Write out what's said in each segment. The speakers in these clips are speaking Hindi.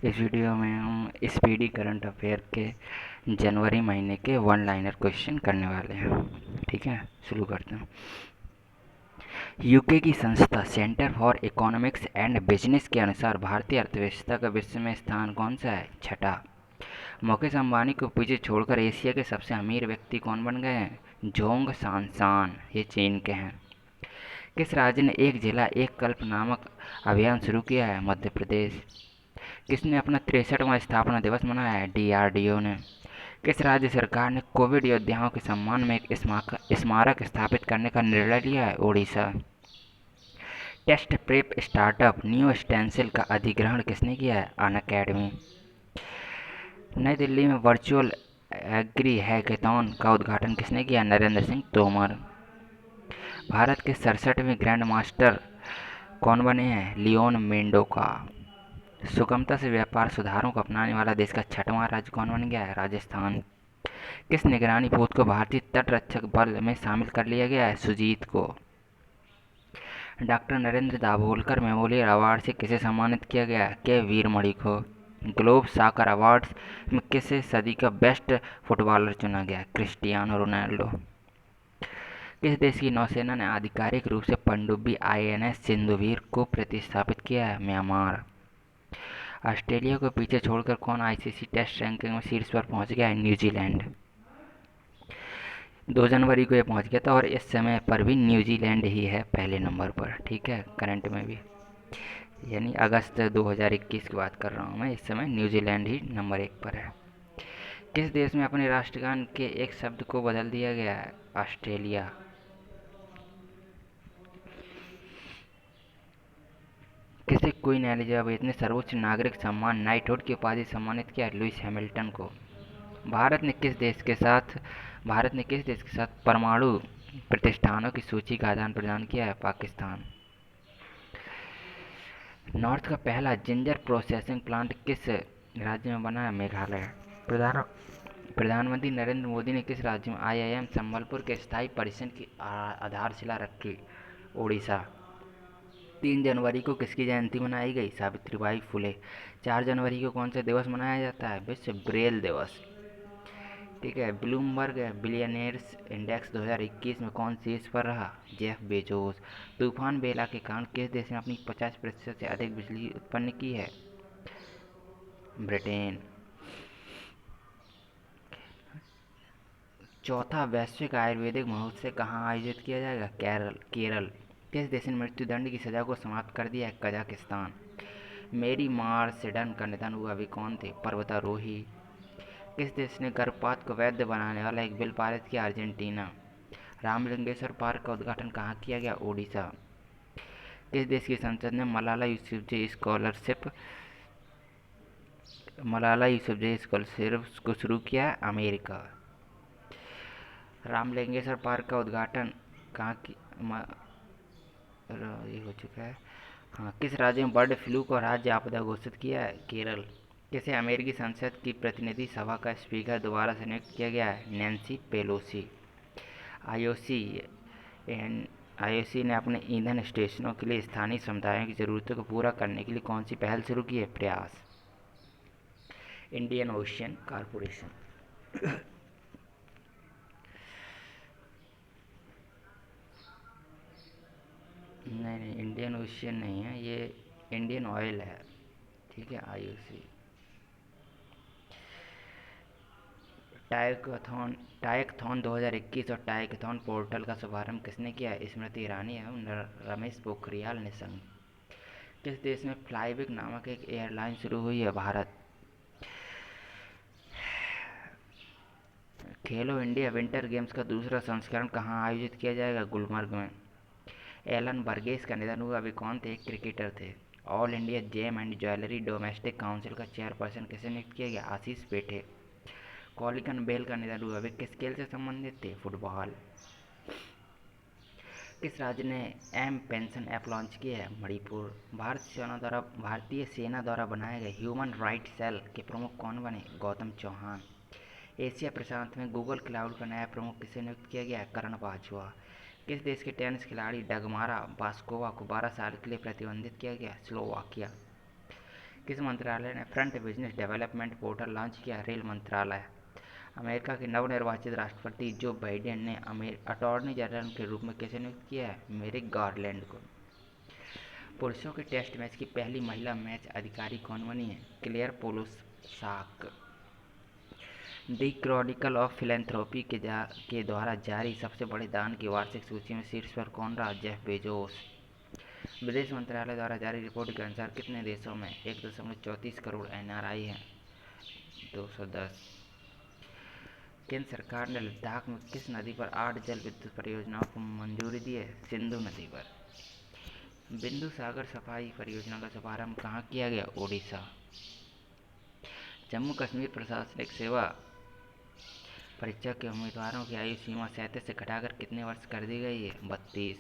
इस वीडियो में हम स्पीडी करंट अफेयर के जनवरी महीने के वन लाइनर क्वेश्चन करने वाले हैं। ठीक है, शुरू करते हैं। यूके की संस्था centre for economics and business के अनुसार भारतीय अर्थव्यवस्था का विश्व में स्थान कौन सा है? छठा। मुकेश अंबानी को पीछे छोड़कर एशिया के सबसे अमीर व्यक्ति कौन बन गए हैं? जोंग सांसान, ये चीन के हैं। किस राज्य ने एक जिला एक कल्प नामक अभियान शुरू किया है? मध्य प्रदेश। किसने अपना 63वां स्थापना दिवस मनाया है? डीआरडीओ ने। किस राज्य सरकार ने कोविड योद्धाओं के सम्मान में एक स्मारक स्थापित करने का निर्णय लिया है? Odisha. Test prep startup new stencil का अधिग्रहण किसने किया है? अनअकैडमी। नई दिल्ली में वर्चुअल एग्री हैकेथॉन का उद्घाटन किसने किया? नरेंद्र सिंह तोमर। भारत के 67वें ग्रैंड मास्टर कौन बने हैं? लियोन मेंडोका। सुगमता से व्यापार सुधारों को अपनाने वाला देश का छठवां राज्य कौन बन गया है? राजस्थान। किस निगरानी पोत को भारतीय तटरक्षक बल में शामिल कर लिया गया है? सुजीत को। Doctor Narendra Dabholkar memorial award से किसे सम्मानित किया गया है? के वीरमणि को। ग्लोब सॉकर अवार्ड्स में किसे सदी का बेस्ट फुटबॉलर चुना गया? Cristiano Ronaldo. किस देश की नौसेना ने आधिकारिक रूप से पनडुब्बी आईएनएस सिंधुवीर को प्रतिस्थापित किया है? म्यांमार। ऑस्ट्रेलिया को पीछे छोड़कर कौन आईसीसी टेस्ट रैंकिंग में शीर्ष पर पहुंच गया है? न्यूजीलैंड। 2 जनवरी को ये पहुंच गया था और इस समय पर भी न्यूजीलैंड ही है पहले नंबर पर। ठीक है, करंट में भी, यानी अगस्त 2021 की बात कर रहा हूँ मैं। इस समय न्यूजीलैंड ही नंबर 1 पर है। किस देश में अपने राष्ट्रगान के एक शब्द को बदल दिया गया है? ऑस्ट्रेलिया। किसे क्वीन एलिजाबेथ ने सर्वोच्च नागरिक सम्मान नाइटहुड की उपाधि सम्मानित किया? लुइस हैमिल्टन को। भारत ने किस देश के साथ परमाणु प्रतिष्ठानों की सूची का आदान प्रदान किया है? पाकिस्तान। नॉर्थ का पहला जिंजर प्रोसेसिंग प्लांट किस राज्य में बना है? मेघालय। प्रधानमंत्री नरेंद्र मोदी ने किस राज्य में आईआईएम संबलपुर के स्थायी परिसर की आधारशिला रखी? ओडिशा। 3 जनवरी को किसकी जयंती मनाई गई? सावित्रीबाई फुले। 4 जनवरी को कौन सा दिवस मनाया जाता है? विश्व ब्रेल दिवस। ठीक है, ब्लूमबर्ग बिलियनियर्स इंडेक्स 2021 में कौन शीर्ष पर रहा? Jeff Bezos. तूफान बेला के कारण किस देश ने अपनी 50% से अधिक बिजली उत्पन्न की है? ब्रिटेन। चौथा वैश्विक आयुर्वेदिक महोत्सव कहाँ आयोजित किया जाएगा? केरल। किस देश ने मृत्युदंड की सजा को समाप्त कर दिया है? कजाकिस्तान। मेरी मार्सेडन का निधन हुआ अभी कौन थे? पर्वतारोही। किस देश ने गर्भपात को वैध बनाने वाला एक बिल पारित किया? अर्जेंटीना। रामलिंगेश्वर पार्क का उद्घाटन कहाँ किया गया? ओडिशा। किस देश की संसद ने मलाला यूसुफजई स्कॉलरशिप को शुरू किया है? अमेरिका। रामलिंगेश्वर पार्क का उद्घाटन कहाँ की ये हो चुका है। हाँ, किस राज्य में बर्ड फ्लू को राज्य आपदा घोषित किया है? केरल। किसे अमेरिकी संसद की प्रतिनिधि सभा का स्पीकर दोबारा से नियुक्त किया गया है? Nancy Pelosi. आईओसी आईओसी ने अपने ईंधन स्टेशनों के लिए स्थानीय समुदायों की ज़रूरतों को पूरा करने के लिए कौन सी पहल शुरू की है? प्रयास। Indian ocean corporation. नहीं नहीं, इंडियन ओशियन नहीं है ये, इंडियन ऑयल है। ठीक है, आईओसी। टाइकथॉन 2021 और टाइकथॉन पोर्टल का शुभारंभ किसने किया? स्मृति ईरानी एवं रमेश पोखरियाल निशंक। किस देश में फ्लाईबिग नामक एक एयरलाइन शुरू हुई है? भारत। खेलो इंडिया विंटर गेम्स का दूसरा संस्करण कहाँ आयोजित किया जाएगा? गुलमर्ग में। एलन बर्गेस का निधन हुआ अभी कौन थे? एक क्रिकेटर थे। All India Gem and Jewellery Domestic Council का चेयरपर्सन किसे नियुक्त किया गया? आशीष पेठे। कॉलिकन बेल का निधन हुआ वे किस खेल से संबंधित थे? फुटबॉल। किस राज्य ने एम पेंशन ऐप लॉन्च किया है? मणिपुर। भारतीय सेना द्वारा बनाए गए ह्यूमन राइट सेल के प्रमुख कौन बने? गौतम चौहान। एशिया प्रशांत में गूगल क्लाउड का नया प्रमुख किसे नियुक्त किया गया? करण बाजवा। किस देश के टेनिस खिलाड़ी डगमारा बास्कोवा को 12 साल के लिए प्रतिबंधित किया गया? स्लोवाकिया। किस मंत्रालय ने front business development portal launch किया? रेल मंत्रालय। अमेरिका के नवनिर्वाचित राष्ट्रपति जो बाइडेन ने अटॉर्नी जनरल के रूप में किसे नियुक्त किया है? मेरिक गारलैंड को। पुरुषों के टेस्ट मैच की पहली महिला मैच अधिकारी कौन बनी है? Claire Polosak. The Chronicle of Philanthropy के द्वारा जारी सबसे बड़े दान की वार्षिक सूची में शीर्ष पर कौन रहा? Jeff Bezos. विदेश मंत्रालय द्वारा जारी रिपोर्ट के अनुसार कितने देशों में 1.34 करोड़ NRI हैं? 210। केंद्र सरकार ने लद्दाख में किस नदी पर 8 जल विद्युत परियोजनाओं को मंजूरी दी है? सिंधु नदी पर। बिंदु सागर सफाई परियोजना का शुभारंभ कहाँ किया गया? ओडिशा। जम्मू कश्मीर प्रशासनिक सेवा परीक्षा के उम्मीदवारों की आयु सीमा 37 से घटाकर कितने वर्ष कर दी गई है? 32।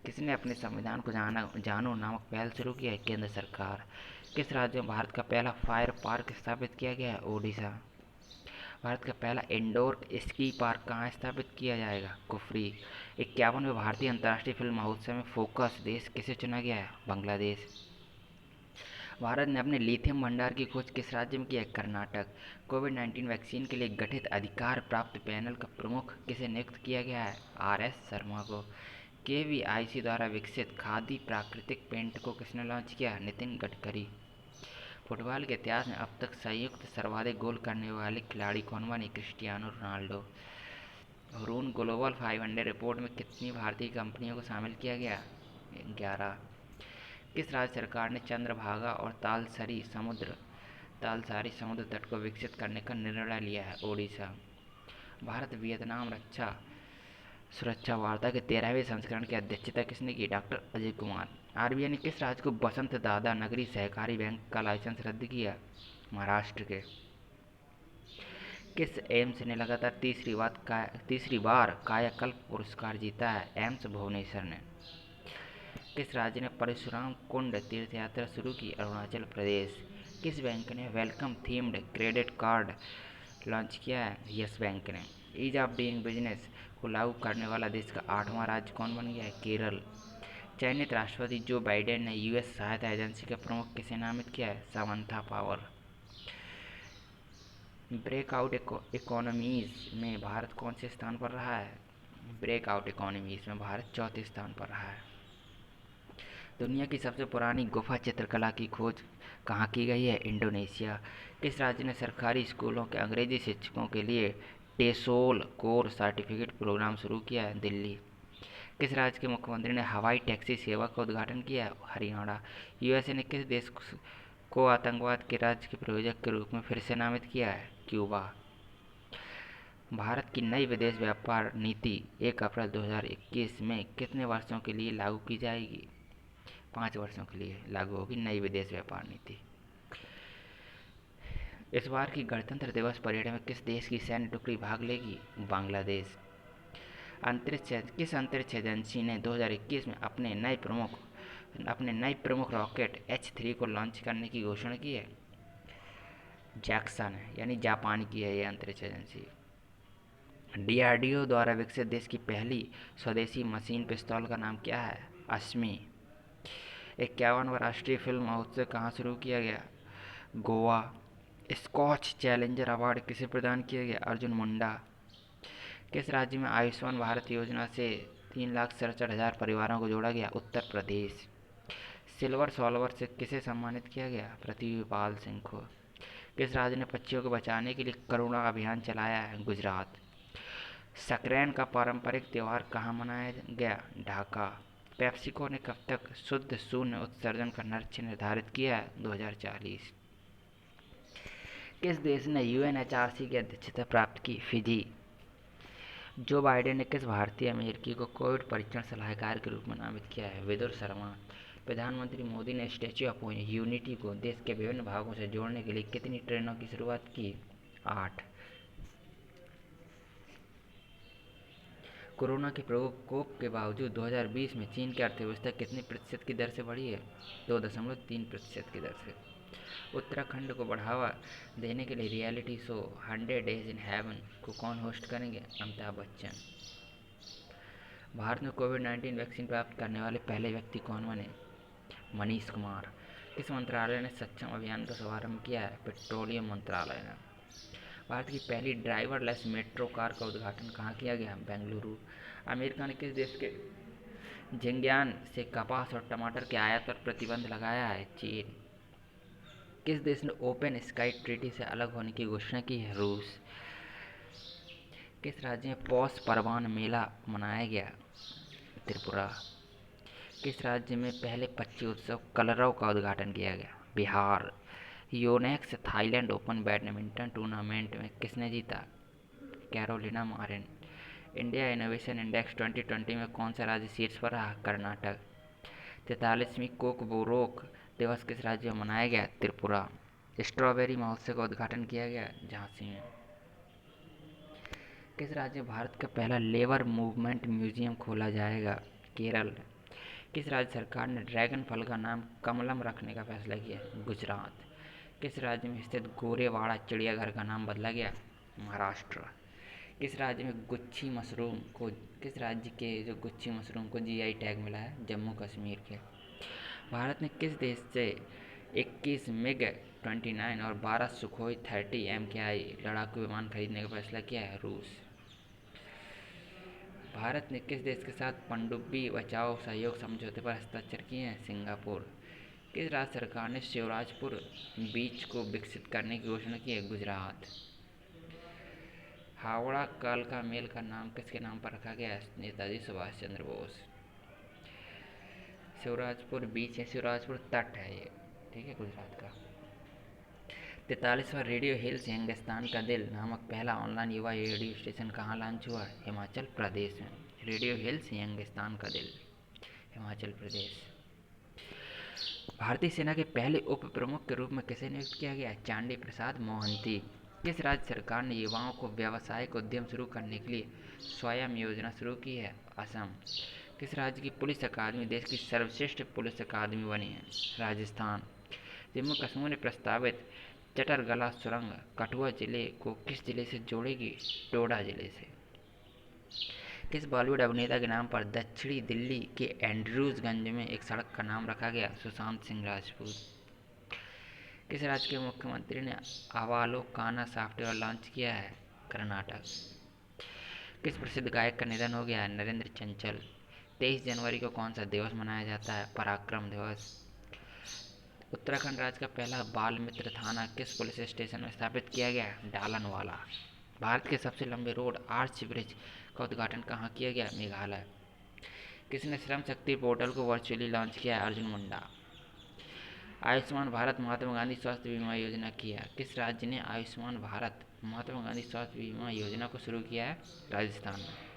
किसने अपने संविधान को जानो नामक पहल शुरू की है? केंद्र सरकार। किस राज्य में भारत का पहला फायर पार्क स्थापित किया गया है? ओडिशा। भारत का पहला इंडोर स्की पार्क कहाँ स्थापित किया जाएगा? कुफरी। 51वें भारतीय अंतर्राष्ट्रीय फिल्म महोत्सव में फोकस देश किसे चुना गया है? बांग्लादेश। भारत ने अपने लिथियम भंडार की खोज किस राज्य में की है? कर्नाटक। कोविड-19 वैक्सीन के लिए गठित अधिकार प्राप्त पैनल का प्रमुख किसे नियुक्त किया गया है? RS शर्मा को। KVIC द्वारा विकसित खादी प्राकृतिक पेंट को किसने लॉन्च किया? नितिन गडकरी। फुटबॉल के इतिहास में अब तक संयुक्त सर्वाधिक गोल करने वाले खिलाड़ी कौन बने? Cristiano Ronaldo. Haroon global 500 report में कितनी भारतीय कंपनियों को शामिल किया गया? 11। किस राज्य सरकार ने चंद्रभागा और तालसारी समुद्र तट को विकसित करने का निर्णय लिया है? ओडिशा। भारत वियतनाम रक्षा सुरक्षा वार्ता के 13वें संस्करण की अध्यक्षता किसने की? डॉक्टर अजय कुमार। RBI ने किस राज्य को बसंत दादा नगरी सहकारी बैंक का लाइसेंस रद्द किया? महाराष्ट्र के। किस एम्स ने लगातार तीसरी बार कायाकल्प पुरस्कार जीता है? एम्स भुवनेश्वर ने। किस राज्य ने परशुराम कुंड तीर्थ यात्रा शुरू की? अरुणाचल प्रदेश। किस बैंक ने welcome themed credit card launch किया है? यस बैंक ने। ईज ऑफ डूइंग बिजनेस को लागू करने वाला देश का 8वां राज्य कौन बन गया है? केरल। चयनित राष्ट्रपति जो बाइडेन ने US सहायता एजेंसी के प्रमुख किसे नामित किया है? Samantha power. ब्रेकआउट इकोनॉमीज में भारत कौन से स्थान पर रहा है? ब्रेकआउट इकोनॉमीज में भारत चौथे स्थान पर रहा है। दुनिया की सबसे पुरानी गुफा चित्रकला की खोज कहाँ की गई है? इंडोनेशिया। किस राज्य ने सरकारी स्कूलों के अंग्रेजी शिक्षकों के लिए टेसोल कोर सर्टिफिकेट प्रोग्राम शुरू किया है? दिल्ली। किस राज्य के मुख्यमंत्री ने हवाई टैक्सी सेवा का उद्घाटन किया है? हरियाणा। USA ने किस देश को आतंकवाद के राज्य के प्रयोजक के रूप में फिर से नामित किया है? क्यूबा। भारत की नई विदेश व्यापार नीति 1 अप्रैल 2021 में कितने वर्षों के लिए लागू की जाएगी? 5 वर्षों के लिए लागू होगी नई विदेश व्यापार नीति। इस बार की गणतंत्र दिवस परेड में किस देश की सैन्य टुकड़ी भाग लेगी? बांग्लादेश। किस अंतरिक्ष एजेंसी ने 2021 में अपने नए प्रमुख रॉकेट H3 को लॉन्च करने की घोषणा की है? जैक्सा ने, यानी जापान की है यह अंतरिक्ष एजेंसी। DRDO द्वारा विकसित देश की पहली स्वदेशी मशीन पिस्तौल का नाम क्या है? अश्मी। 51वां राष्ट्रीय फिल्म महोत्सव कहाँ शुरू किया गया? गोवा। स्कॉच चैलेंजर अवार्ड किसे प्रदान किया गया? अर्जुन मुंडा। किस राज्य में आयुष्मान भारत योजना से 3,67,000 परिवारों को जोड़ा गया? उत्तर प्रदेश। सिल्वर सॉल्वर से किसे सम्मानित किया गया? पृथ्वीपाल सिंह को। किस राज्य ने पक्षियों को बचाने के लिए करुणा अभियान चलाया है? गुजरात। सक्रेन का पारंपरिक त्यौहार कहाँ मनाया गया? ढाका। पेप्सिको ने कब तक शुद्ध शून्य उत्सर्जन का लक्ष्य निर्धारित किया है? 2040। किस देश ने UNHRC की अध्यक्षता प्राप्त की? फिजी। जो बाइडेन ने किस भारतीय अमेरिकी को कोविड परीक्षण सलाहकार के रूप में नामित किया है? विदुर शर्मा। प्रधानमंत्री मोदी ने स्टैच्यू ऑफ यूनिटी को देश के विभिन्न भागों से जोड़ने के लिए कितनी ट्रेनों की शुरुआत की? 8। कोरोना के प्रकोप के बावजूद 2020 में चीन की अर्थव्यवस्था कितने प्रतिशत की दर से बढ़ी है? 2.3% की दर से। उत्तराखंड को बढ़ावा देने के लिए reality show 100 days in heaven को कौन होस्ट करेंगे? अमिताभ बच्चन। भारत में कोविड-19 वैक्सीन प्राप्त करने वाले पहले व्यक्ति कौन बने? मनीष कुमार। किस मंत्रालय ने सक्षम अभियान का शुभारंभ किया है? पेट्रोलियम मंत्रालय ने। भारत की पहली ड्राइवरलेस मेट्रो कार का उद्घाटन कहाँ किया गया? बेंगलुरु। अमेरिका ने किस देश के जिंगयान से कपास और टमाटर के आयात पर प्रतिबंध लगाया है? चीन। किस देश ने ओपन स्काई ट्रीटी से अलग होने की घोषणा की है? रूस। किस राज्य में पौष परबान मेला मनाया गया? त्रिपुरा। किस राज्य में पहले पक्षी उत्सव कलरव का उद्घाटन किया गया? Bihar. Yonex Thailand open badminton tournament में किसने जीता? Carolina Marin. India innovation index 2020 में कौन सा राज्य शीर्ष पर रहा? कर्नाटक। 43वीं कोकबोरोक दिवस किस राज्य में मनाया गया? त्रिपुरा। स्ट्रॉबेरी महोत्सव का उद्घाटन किया गया? झांसी में। किस राज्य में भारत का पहला लेबर मूवमेंट म्यूजियम खोला जाएगा? केरल। किस राज्य सरकार ने ड्रैगन फल का नाम कमलम रखने का फैसला किया? गुजरात। किस राज्य में स्थित गोरेवाड़ा चिड़ियाघर का नाम बदला गया? महाराष्ट्र। किस राज्य में गुच्छी मशरूम को किस राज्य के जो गुच्छी मशरूम को जीआई टैग मिला है? जम्मू कश्मीर के। भारत ने किस देश से 21 मिग 29 और 12 सुखोई 30 MKI लड़ाकू विमान खरीदने का फैसला किया है? रूस। भारत ने किस देश के साथ पनडुब्बी बचाओ सहयोग समझौते पर हस्ताक्षर किए हैं? सिंगापुर। किस राज्य सरकार ने शिवराजपुर बीच को विकसित करने की घोषणा की है? गुजरात। हावड़ा कालका मेल का नाम किसके नाम पर रखा गया है? नेताजी सुभाष चंद्र बोस। शिवराजपुर बीच है, शिवराजपुर तट है ये, ठीक है, गुजरात का। 43वां रेडियो हिल्स यंगिस्तान का दिल नामक पहला ऑनलाइन युवा रेडियो स्टेशन कहाँ लॉन्च हुआ? हिमाचल प्रदेश में। रेडियो हिल्स यंगिस्तान का दिल, हिमाचल प्रदेश। भारतीय सेना के पहले उप प्रमुख के रूप में किसे नियुक्त किया गया? चांडी प्रसाद मोहंती। किस राज्य सरकार ने युवाओं को व्यावसायिक उद्यम शुरू करने के लिए स्वयं योजना शुरू की है? असम। किस राज्य की पुलिस अकादमी देश की सर्वश्रेष्ठ पुलिस अकादमी बनी है? राजस्थान। जम्मू कश्मीर ने प्रस्तावित चटरगला सुरंग कठुआ जिले को किस जिले से जोड़ेगी? डोडा जिले से। किस बॉलीवुड अभिनेता के नाम पर दक्षिणी दिल्ली के एंड्रूजगंज में एक सड़क का नाम रखा गया? सुशांत सिंह राजपूत। किस राज्य के मुख्यमंत्री ने अवालोकाना सॉफ्टवेयर लॉन्च किया है? कर्नाटक। किस प्रसिद्ध गायक का निधन हो गया है? नरेंद्र चंचल। 23 जनवरी को कौन सा दिवस मनाया जाता है? पराक्रम दिवस। उत्तराखंड राज्य का पहला बाल मित्र थाना किस पुलिस स्टेशन में स्थापित किया गया? डालनवाला। भारत के सबसे लंबे रोड आर्च ब्रिज का उद्घाटन कहाँ किया गया? मेघालय। किसने श्रम शक्ति पोर्टल को वर्चुअली लॉन्च किया है? अर्जुन मुंडा। आयुष्मान भारत महात्मा गांधी स्वास्थ्य बीमा योजना किया? किस राज्य ने आयुष्मान भारत महात्मा गांधी स्वास्थ्य बीमा योजना को शुरू किया है? राजस्थान में।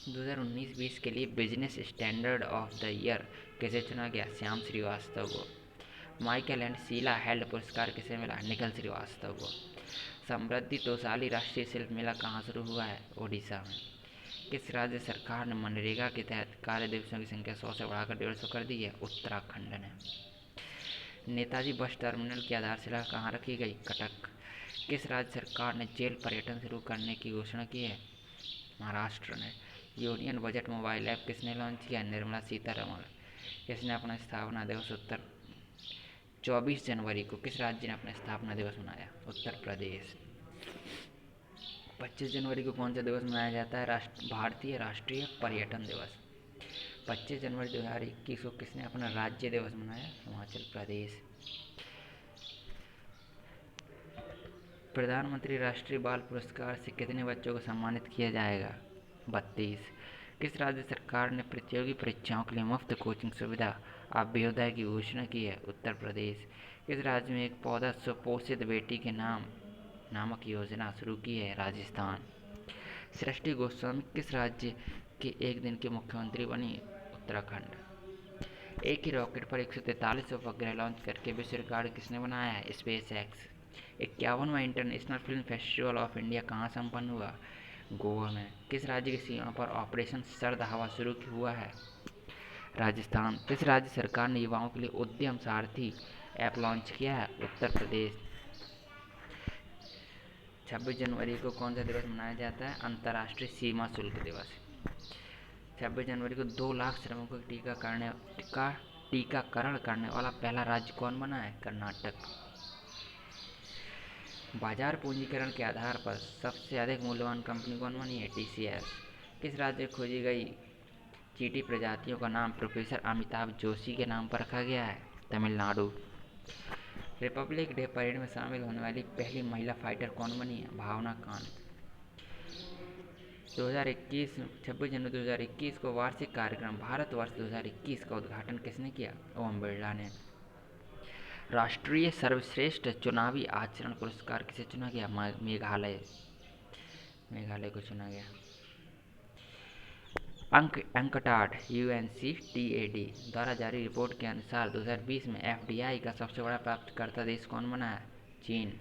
2019-20 के लिए business standard of the year किसे चुना गया? श्याम श्रीवास्तव को। माइकल एंड शीला हेल्ड पुरस्कार किसे मिला? निखिल श्रीवास्तव को। समृद्धि तोसाली राष्ट्रीय शिल्प मेला कहाँ शुरू हुआ है? ओडिशा में। किस राज्य सरकार ने मनरेगा के तहत कार्य दिवसों की संख्या 100 से बढ़ाकर 150 कर दी है? उत्तराखंड ने। नेताजी बस टर्मिनल की आधारशिला कहाँ रखी गई? कटक। किस राज्य सरकार ने जेल पर्यटन शुरू करने की घोषणा की है? महाराष्ट्र ने। यूनियन बजट मोबाइल ऐप किसने लॉन्च किया? निर्मला सीतारमण। किसने अपना स्थापना दिवस 24 जनवरी को किस राज्य ने अपना स्थापना दिवस मनाया? उत्तर प्रदेश। 25 जनवरी को कौन सा दिवस मनाया जाता है? भारतीय राष्ट्रीय पर्यटन दिवस। 25 जनवरी 2021 को किसने अपना राज्य दिवस मनाया? हिमाचल प्रदेश। प्रधानमंत्री राष्ट्रीय बाल पुरस्कार से कितने बच्चों को सम्मानित किया जाएगा? 32। किस राज्य सरकार ने प्रतियोगी परीक्षाओं के लिए मुफ्त कोचिंग सुविधा अभ्युदय की घोषणा की है? उत्तर प्रदेश। किस राज्य में एक पौधा सुपोषित बेटी के नाम नामक योजना शुरू की है? राजस्थान। सृष्टि गोस्वामी किस राज्य के एक दिन के मुख्यमंत्री बनी? उत्तराखंड। एक ही रॉकेट पर 143 उपग्रह लॉन्च करके विश्व रिकॉर्ड किसने बनाया है? SpaceX. 51वां international film festival of India कहाँ संपन्न हुआ? गोवा में। किस राज्य की सीमा पर ऑपरेशन सर्द हवा शुरू हुआ है? राजस्थान। किस राज्य सरकार ने युवाओं के लिए उद्यम सारथी ऐप लॉन्च किया है? उत्तर प्रदेश। 26 जनवरी को कौन सा दिवस मनाया जाता है? अंतर्राष्ट्रीय सीमा शुल्क दिवस। 26 जनवरी को 2 लाख श्रमिकों के टीकाकरण का टीकाकरण करने वाला पहला राज्य कौन बना है? कर्नाटक। बाजार पूंजीकरण के आधार पर सबसे अधिक मूल्यवान कंपनी कौन बनी है? टीसीएस। किस राज्य में खोजी गई चींटी प्रजातियों का नाम प्रोफेसर अमिताभ जोशी के नाम पर रखा गया है? तमिलनाडु। रिपब्लिक डे परेड में शामिल होने वाली पहली महिला फाइटर कौन बनी है? भावना कांत। 2021 26 जनवरी 2021 को वार्षिक कार्यक्रम भारतवर्ष 2021 का उद्घाटन किसने किया? ओम बिरला ने। राष्ट्रीय सर्वश्रेष्ठ चुनावी आचरण पुरस्कार किसे चुना गया? मेघालय को चुना गया। अंकटाड UNCTAD द्वारा जारी रिपोर्ट के अनुसार 2020 में FDI का सबसे बड़ा प्राप्तकर्ता देश कौन बना है? चीन।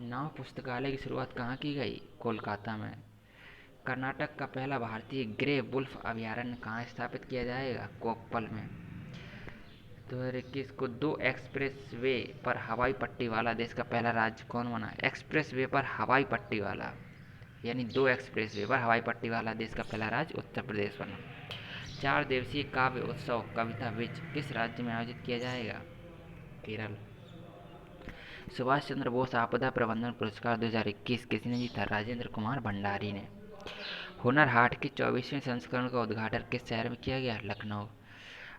नाव पुस्तकालय की शुरुआत कहाँ की गई? कोलकाता में। कर्नाटक का पहला भारतीय ग्रे वुल्फ अभयारण्य कहाँ स्थापित किया जाएगा? कोप्पल में। 2021 को 2 एक्सप्रेस वे पर हवाई पट्टी वाला देश का पहला राज्य कौन बना? एक्सप्रेस वे पर हवाई पट्टी वाला, यानी 2 एक्सप्रेस वे पर हवाई पट्टी वाला देश का पहला राज्य उत्तर प्रदेश बना। 4 दिवसीय काव्य उत्सव कविता विज किस राज्य में आयोजित किया जाएगा? केरल। सुभाष चंद्र बोस आपदा प्रबंधन पुरस्कार 2021 किसने जीता? राजेंद्र कुमार भंडारी ने। हुनर हाट के 24वें संस्करण का उद्घाटन किस शहर में किया गया? लखनऊ।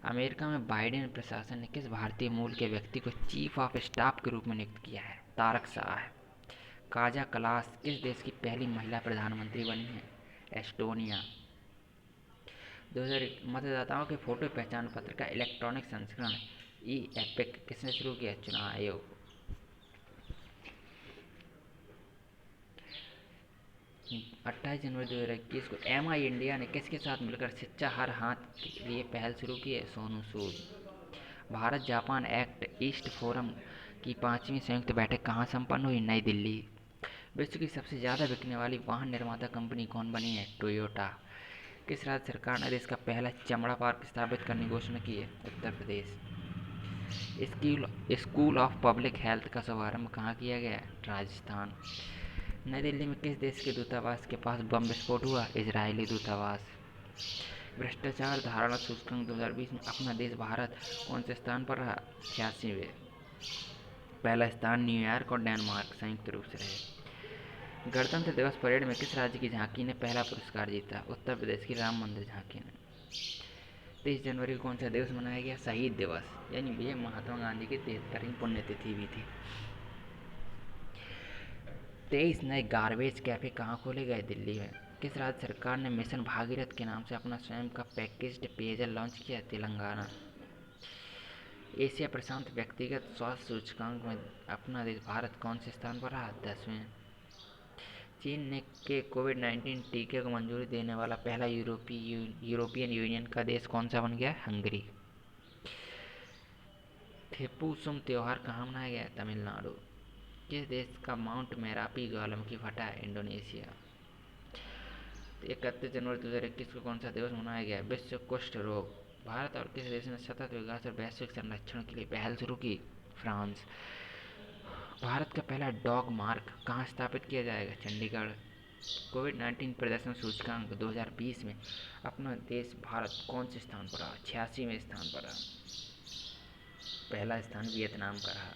अमेरिका में बाइडेन प्रशासन ने किस भारतीय मूल के व्यक्ति को चीफ ऑफ स्टाफ के रूप में नियुक्त किया है? तारक शाह। काजा कलास किस देश की पहली महिला प्रधानमंत्री बनी है? एस्टोनिया। 2001 मतदाताओं के फोटो पहचान पत्र का इलेक्ट्रॉनिक संस्करण ई-एपिक किसने शुरू किया? चुनाव आयोग। 28 जनवरी 2021 को MI इंडिया ने किसके साथ मिलकर शिक्षा हर हाथ के लिए पहल शुरू की है? Sonu Sood. Bharat Japan act east forum की 5वीं संयुक्त बैठक कहाँ संपन्न हुई? नई दिल्ली। विश्व की सबसे ज़्यादा बिकने वाली वाहन निर्माता कंपनी कौन बनी है? टोयोटा। किस राज्य सरकार ने देश का पहला चमड़ा पार्क स्थापित करने की घोषणा की है? Uttar Pradesh. School of public health का शुभारंभ कहाँ किया गया? राजस्थान। नई दिल्ली में किस देश के दूतावास के पास बम विस्फोट हुआ? इजरायली दूतावास। भ्रष्टाचार धारणा सूचकांक 2020 में अपना देश भारत कौन से स्थान पर रहा? 86वें। पहला स्थान न्यूयॉर्क और डेनमार्क संयुक्त रूप से रहे। गणतंत्र दिवस परेड में किस राज्य की झांकी ने पहला पुरस्कार जीता? उत्तर प्रदेश की राम मंदिर झांकी ने। 23 जनवरी को कौन सा दिवस मनाया गया? शहीद दिवस, यानी ये महात्मा गांधी की 73वीं पुण्यतिथि भी थी। 23 नए गार्बेज कैफे कहाँ खोले गए? दिल्ली में। किस राज्य सरकार ने मिशन भागीरथ के नाम से अपना स्वयं का पैकेज्ड पेयजल लॉन्च किया? तेलंगाना। एशिया प्रशांत व्यक्तिगत स्वास्थ्य सूचकांक में अपना देश भारत कौन से स्थान पर रहा? 10वें। चीन ने के कोविड-19 टीके को मंजूरी देने वाला पहला यूरोपियन यूनियन का देश कौन सा बन गया? हंगरी। थिप्पूसुम त्योहार कहाँ मनाया गया? तमिलनाडु। किस देश का माउंट मेरापी ज्वालामुखी फटा है? इंडोनेशिया। 31 जनवरी 2021 को कौन सा दिवस मनाया गया? विश्व कुष्ठ रोग। भारत और किस देश ने सतत विकास और वैश्विक संरक्षण के लिए पहल शुरू की? फ्रांस। भारत का पहला डॉग मार्क कहाँ स्थापित किया जाएगा? चंडीगढ़। कोविड-19 प्रदर्शन सूचकांक 2020 में अपना देश भारत कौन से स्थान पर रहा? 86वें स्थान पर रहा। पहला स्थान वियतनाम का रहा।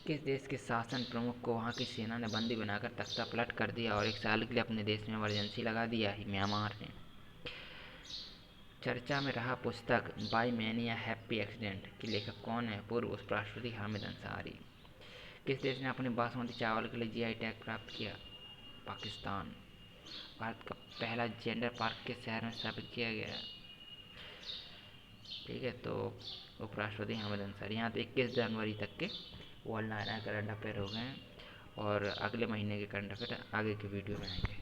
किस देश के शासन प्रमुख को वहां की सेना ने बंदी बनाकर तख्ता पलट कर दिया और 1 साल के लिए अपने देश में इमरजेंसी लगा दिया? म्यांमार ने। चर्चा में रहा पुस्तक by many a happy accident की लेखक कौन है? पूर्व उपराष्ट्रपति हामिद अंसारी। किस देश ने अपने बासमती चावल के लिए GI टैग प्राप्त किया? पाकिस्तान। भारत का पहला जेंडर पार्क किस शहर में स्थापित किया गया? ठीक है, तो उपराष्ट्रपति हामिद अंसारी। यहाँ तो 21 जनवरी तक के वर्ल्ड करंट अफेयर हो गए हैं और अगले महीने के करंट अफेयर आगे के वीडियो में आएंगे।